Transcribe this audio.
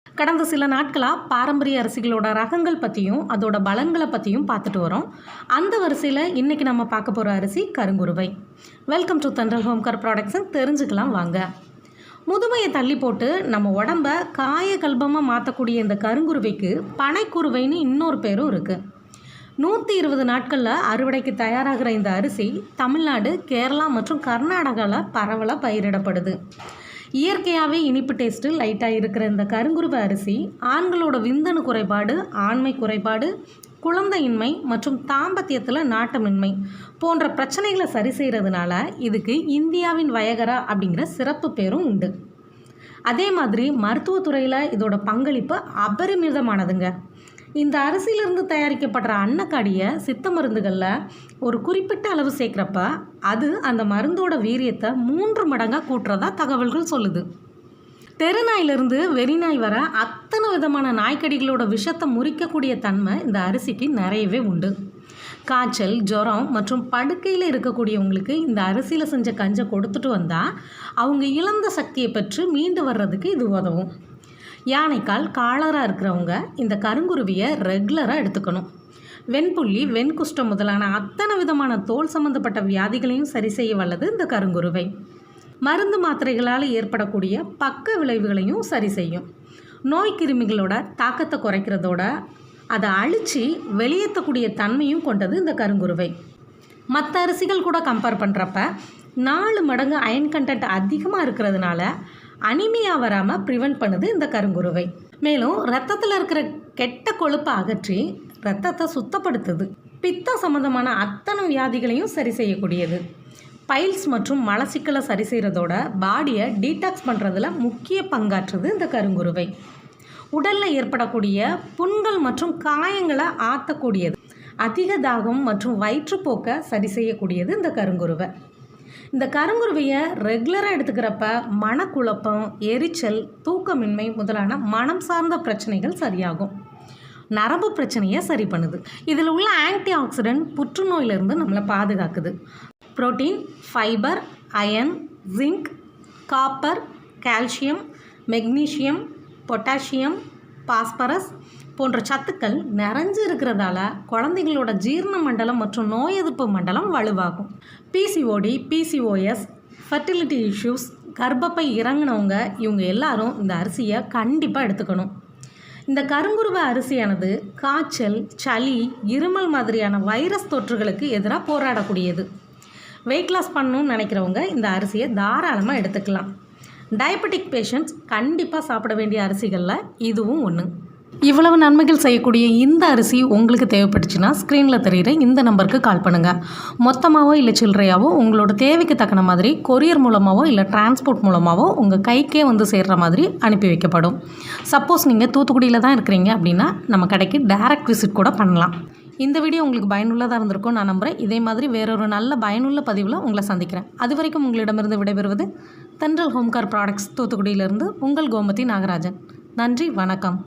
கடந்த சில நாட்களாக பாரம்பரிய அரிசிகளோட ரகங்கள் பற்றியும் அதோட பலன்களை பற்றியும் பார்த்துட்டு வரோம். அந்த வரிசையில் இன்றைக்கி நம்ம பார்க்க போகிற அரிசி கருங்குருவை. வெல்கம் டு தென்றல் ஹோம்கேர் ப்ராடக்ட்ஸை தெரிஞ்சுக்கலாம் வாங்க. முதுமையை தள்ளி போட்டு நம்ம உடம்ப காயகல்பமாக மாற்றக்கூடிய இந்த கருங்குருவைக்கு பனைக்குருவைன்னு இன்னொரு பேரும் இருக்குது. 120 நாட்களில் அறுவடைக்கு தயாராகிற இந்த அரிசி தமிழ்நாடு, கேரளா மற்றும் கர்நாடகாவில் பரவலாக பயிரிடப்படுது. இயற்கையாகவே இனிப்பு டேஸ்ட்டு லைட்டாக இருக்கிற இந்த கருங்குருவை அரிசி ஆண்களோட விந்தணு குறைபாடு, ஆண்மை குறைபாடு, குழந்தையின்மை மற்றும் தாம்பத்தியத்தில் நாட்டமின்மை போன்ற பிரச்சனைகளை சரி செய்கிறதுனால இதுக்கு இந்தியாவின் வயகரா அப்படிங்கிற சிறப்பு பேரும் உண்டு. அதே மாதிரி மருத்துவத்துறையில் இதோட பங்களிப்பு அபரிமிதமானதுங்க. இந்த அரிசியிலிருந்து தயாரிக்கப்படுற அன்னக்காடியை சித்த மருந்துகளில் ஒரு குறிப்பிட்ட அளவு சேர்க்குறப்ப அது அந்த மருந்தோட வீரியத்தை 3 மடங்காக கூட்டுறதா தகவல்கள் சொல்லுது. தெருநாயிலிருந்து வெறிநாய் வர அத்தனை விதமான நாய்க்கடிகளோட விஷத்தை முறிக்கக்கூடிய தன்மை இந்த அரிசிக்கு நிறையவே உண்டு. காய்ச்சல், ஜுரம் மற்றும் படுக்கையில் இருக்கக்கூடியவங்களுக்கு இந்த அரிசியில் செஞ்ச கஞ்சை கொடுத்துட்டு வந்தால் அவங்க இழந்த சக்தியை பெற்று மீண்டு வர்றதுக்கு இது உதவும். யானைக்கால், காலராக இருக்கிறவங்க இந்த கருங்குருவியை ரெகுலராக எடுத்துக்கணும். வெண்புள்ளி, வெண்குஷ்டம் முதலான அத்தனை விதமான தோல் சம்மந்தப்பட்ட வியாதிகளையும் சரி செய்ய வல்லது இந்த கருங்குருவை. மருந்து மாத்திரைகளால் ஏற்படக்கூடிய பக்க விளைவுகளையும் சரி செய்யும். நோய் கிருமிகளோட தாக்கத்தை குறைக்கிறதோட அதை அழித்து வெளியேற்றக்கூடிய தன்மையும் கொண்டது இந்த கருங்குருவை. மற்ற அரிசிகள் கூட கம்பேர் பண்ணுறப்ப 4 மடங்கு அயன் கண்டென்ட் அதிகமாக இருக்கிறதுனால அனிமியா வராமல் ப்ரிவெண்ட் பண்ணுது இந்த கருங்குருவை. மேலும் ரத்தத்தில் இருக்கிற கெட்ட கொழுப்பை அகற்றி ரத்தத்தை சுத்தப்படுத்துது. பித்தம் சம்மந்தமான அத்தனை வியாதிகளையும் சரி செய்யக்கூடியது. பைல்ஸ் மற்றும் மலச்சிக்கலை சரி செய்கிறதோட பாடியை டீடாக்ஸ் பண்ணுறதுல முக்கிய பங்காற்றுது இந்த கருங்குருவை. உடலில் ஏற்படக்கூடிய புண்கள் மற்றும் காயங்களை ஆற்றக்கூடியது. அதிக தாகம் மற்றும் வயிற்றுப்போக்கை சரி செய்யக்கூடியது இந்த கருங்குருவை. இந்த கருங்குருவையை ரெகுலராக எடுத்துக்கிறப்ப மனக்குழப்பம், எரிச்சல், தூக்கமின்மை முதலான மனம் சார்ந்த பிரச்சனைகள் சரியாகும். நரம்பு பிரச்சனையை சரி பண்ணுது. இதில் உள்ள ஆன்டி ஆக்சிடென்ட் புற்றுநோயிலிருந்து நம்மளை பாதுகாக்குது. Protein, fibre, iron, zinc, copper, calcium, magnesium, potassium, phosphorus போன்ற சத்துக்கள் நிறைஞ்சு இருக்கிறதால குழந்தைங்களோட ஜீரண மண்டலம் மற்றும் நோய் எதிர்ப்பு மண்டலம் வலுவாகும். பிசிஓடி, பிசிஓஎஸ், ஃபர்டிலிட்டி இஷ்யூஸ், கர்ப்பப்பை இறங்கினவங்க இவங்க எல்லாரும் இந்த அரிசியை கண்டிப்பாக எடுத்துக்கணும். இந்த கருங்குருவை அரிசியானது காய்ச்சல், சளி, இருமல் மாதிரியான வைரஸ் தொற்றுகளுக்கு எதிராக போராடக்கூடியது. வெயிட் லாஸ் பண்ணணும்னு நினைக்கிறவங்க இந்த அரிசியை தாராளமாக எடுத்துக்கலாம். டயபெட்டிக் பேஷண்ட்ஸ் கண்டிப்பாக சாப்பிட வேண்டிய அரிசிகளில் இதுவும் ஒன்று. இவ்வளவு நன்மைகள் செய்யக்கூடிய இந்த அரிசி உங்களுக்கு தேவைப்பட்டுச்சுன்னா ஸ்க்ரீனில் தெரிகிற இந்த நம்பருக்கு கால் பண்ணுங்கள். மொத்தமாகவோ இல்லை சில்லறையாவோ உங்களோட தேவைக்கு தக்கன மாதிரி கொரியர் மூலமாகவோ இல்லை டிரான்ஸ்போர்ட் மூலமாகவோ உங்கள் கைக்கே வந்து சேர்கிற மாதிரி அனுப்பி வைக்கப்படும். சப்போஸ் நீங்கள் தூத்துக்குடியில் தான் இருக்கிறீங்க அப்படின்னா நம்ம கடைக்கு டைரக்ட் விசிட் கூட பண்ணலாம். இந்த வீடியோ உங்களுக்கு பயனுள்ளதாக இருந்திருக்கும் நான் நம்புகிறேன். இதே மாதிரி வேறொரு நல்ல பயனுள்ள பதிவில் உங்களை சந்திக்கிறேன். அது வரைக்கும் உங்களிடமிருந்து விடைபெறுவது தென்றல் ஹோம்கேர் ப்ராடக்ட்ஸ், தூத்துக்குடியிலிருந்து உங்கள் கோமதி நாகராஜன். நன்றி, வணக்கம்.